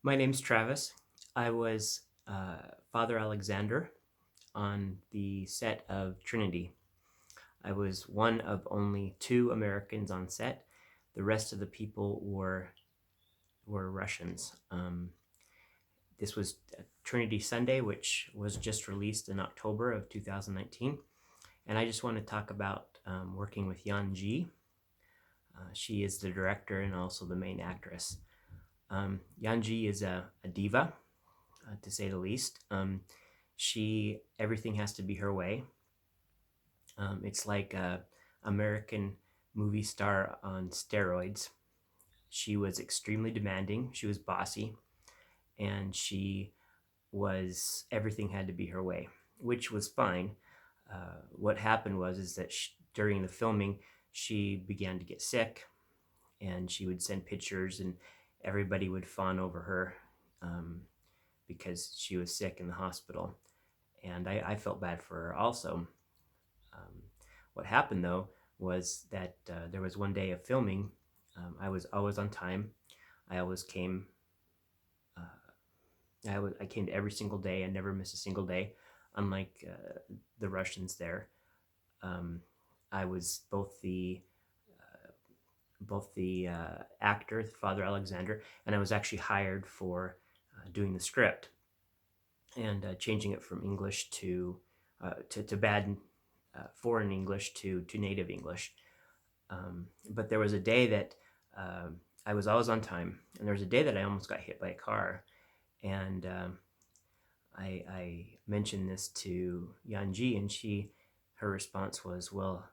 My name's Travis. I was Father Alexander on the set of Trinity. I was one of only two Americans on set. The rest of the people were Russians. This was Trinity Sunday, which was just released in October of 2019. And I just want to talk about working with Yanji. She is the director and also the main actress. Yanji is a diva, to say the least. Everything has to be her way. It's like a American movie star on steroids. She was extremely demanding. She was bossy, and she was everything had to be her way, which was fine. What happened was is that during the filming, she began to get sick, and she would send pictures, and everybody would fawn over her um, because she was sick in the hospital. And I felt bad for her also. Um, what happened though was that there was one day of filming. I was always on time. I always came. I came to every single day. I never missed a single day, unlike the Russians there. Um, I was both the actor, Father Alexander, and I was actually hired for doing the script and changing it from English to bad foreign English to native English. But there was a day that I was always on time, and there was a day that I almost got hit by a car, and I mentioned this to Yanji, and her response was, "Well,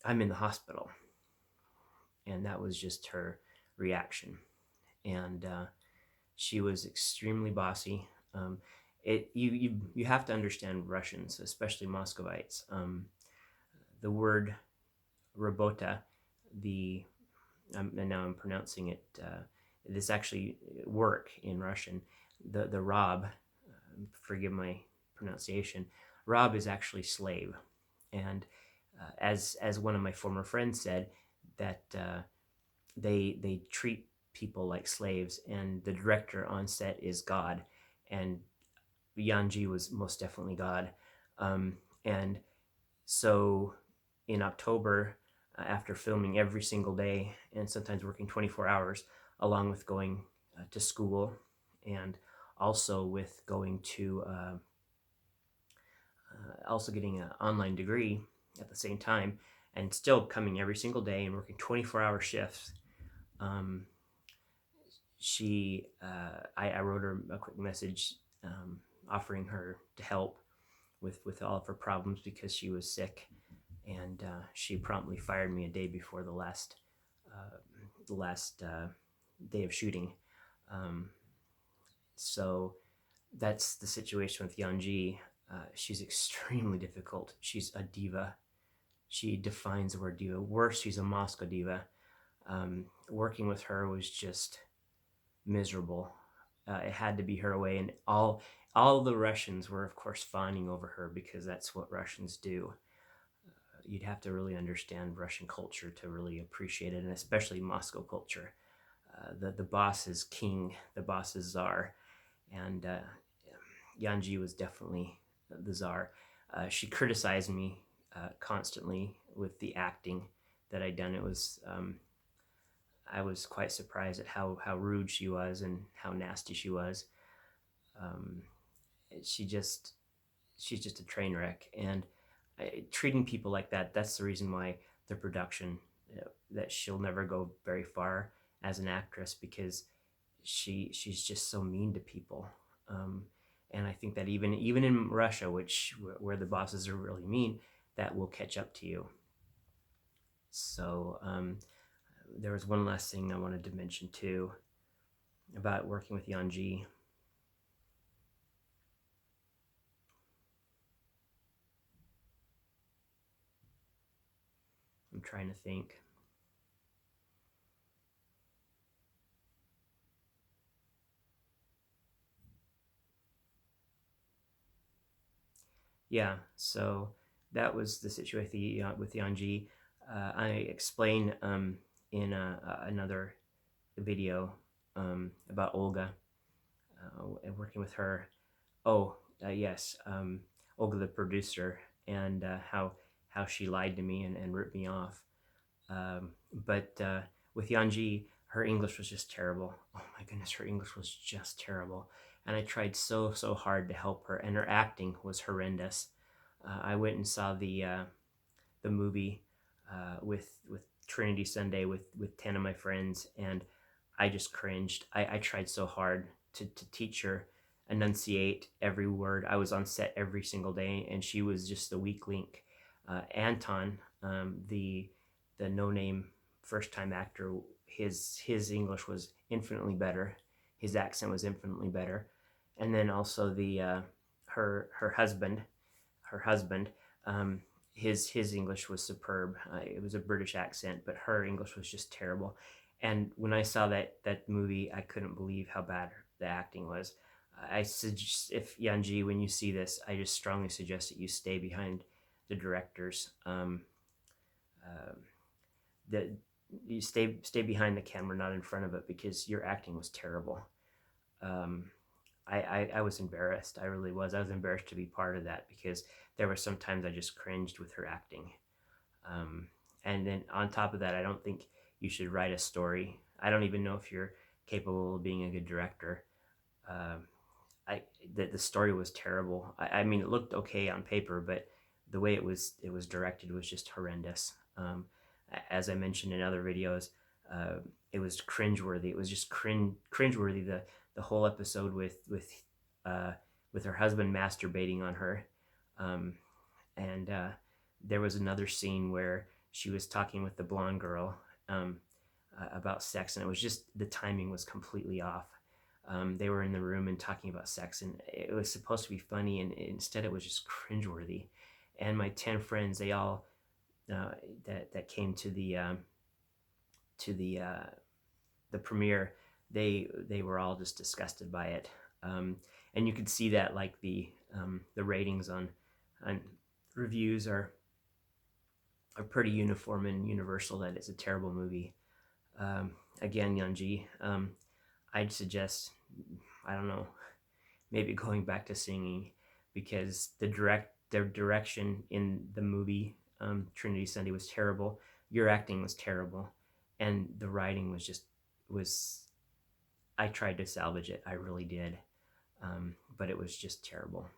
I'm in the hospital," and that was just her reaction, and she was extremely bossy. You have to understand Russians, especially Muscovites. The word rabota, the and now I'm pronouncing it. This actually work in Russian. The Rob, forgive my pronunciation. Rob is actually slave, and as one of my former friends said, that they treat people like slaves, and the director on set is God, and Yanji was most definitely God, and so in October, after filming every single day and sometimes working 24 hours, along with going to school and also with going to also getting an online degree at the same time, and still coming every single day and working 24-hour shifts. Um, I wrote her a quick message offering her to help with all of her problems because she was sick, and she promptly fired me a day before uh, the last day of shooting. Um, so that's the situation with Yanji. She's extremely difficult. She's a diva. She defines the word diva. Worse, she's a Moscow diva. Working with her was just miserable. It had to be her way, and all the Russians were, of course, fawning over her because that's what Russians do. You'd have to really understand Russian culture to really appreciate it, and especially Moscow culture. The boss is king, the boss is czar, and Yanji was definitely the czar. She criticized me constantly with the acting that I'd done. I was quite surprised at how rude she was and how nasty she was. Um, she just she's just a train wreck, and treating people like that's the reason why the production that she'll never go very far as an actress, because she's just so mean to people. um, and I think that even in Russia, where the bosses are really mean, that will catch up to you. So there was one last thing I wanted to mention too about working with Yanji. I'm trying to think. Yeah, so that was the situation with Yanji. I explained in another video about Olga. and working with her. Oh, yes, Olga, the producer, and how she lied to me and ripped me off. But with Yanji, her English was just terrible. Oh my goodness, her English was just terrible. And I tried so hard to help her, and her acting was horrendous. I went and saw the movie with Trinity Sunday with 10 of my friends, and I just cringed. I tried so hard to teach her enunciate every word. I was on set every single day, and she was just the weak link. Anton, the no name first time actor, his English was infinitely better. His accent was infinitely better, and then also the her husband, her husband. Um, his English was superb. It was a British accent, but her English was just terrible. And when I saw that movie, I couldn't believe how bad the acting was. I suggest, if Yanji, when you see this, I just strongly suggest that you stay behind the directors. Uh, that you stay behind the camera, not in front of it, because your acting was terrible. Um, I was embarrassed. I really was. I was embarrassed to be part of that because there were some times I just cringed with her acting. Um, and then on top of that, I don't think you should write a story. I don't even know if you're capable of being a good director. Um, I the story was terrible. I mean, it looked okay on paper, but the way it was directed was just horrendous. As I mentioned in other videos, uh, it was cringeworthy. It was just cringeworthy. The whole episode uh, with her husband masturbating on her, um, and there was another scene where she was talking with the blonde girl about sex, and it was just the timing was completely off. They were in the room and talking about sex, and it was supposed to be funny, and instead it was just cringeworthy. And my 10 friends, they all uh, that came to the premiere, they were all just disgusted by it, and you could see that like the ratings on reviews are pretty uniform and universal that it's a terrible movie. Again, Younji, I'd suggest, I don't know, maybe going back to singing, because their direction in the movie Trinity Sunday was terrible. Your acting was terrible, and the writing was. I tried to salvage it. I really did, but it was just terrible.